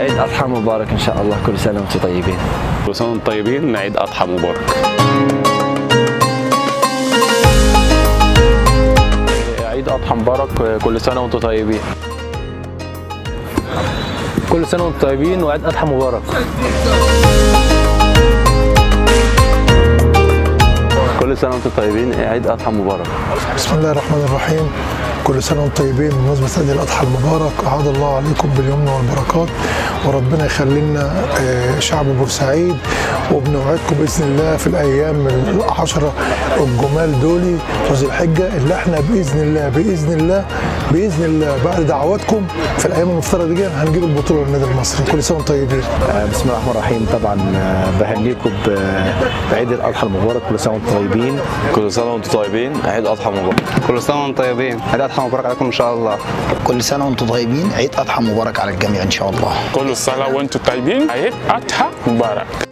عيد أضحى مبارك إن شاء الله، كل سنة وأنتم طيبين. كل سنة وانتم طيبين، عيد أضحى مبارك. عيد أضحى مبارك، كل سنة وأنتم طيبين. كل سنة وأنتم طيبين وعيد أضحى مبارك. كل سنة وانتم طيبين، عيد أضحى مبارك. بسم الله الرحمن الرحيم. كل سنة وانتم طيبين بمناسبة عيد الأضحى المبارك. أعاد الله عليكم باليمن والبركات، وربنا يخلي لنا شعب بورسعيد، وبنوعدكم بإذن الله في الأيام العشرة الجمال دولي وذي الحجة اللي احنا بإذن الله بعد دعواتكم في الأيام المفترضة دي هنجيب البطولة للنادي المصري. كل سنة وانتم طيبين. بسم الله الرحمن الرحيم. طبعا بهنيكم بعيد الأضحى المبارك، كل سنة وانتم طيبين. كل سنة وانتم طيبين، عيد أضحى مبارك. كل سنة وانتم طيبين، عيد أضحى مبارك عليكم إن شاء الله. كل سنة وانتم طيبين، عيد أضحى مبارك على الجميع إن شاء الله. كل سنة وانتم طيبين، عيد أضحى مبارك.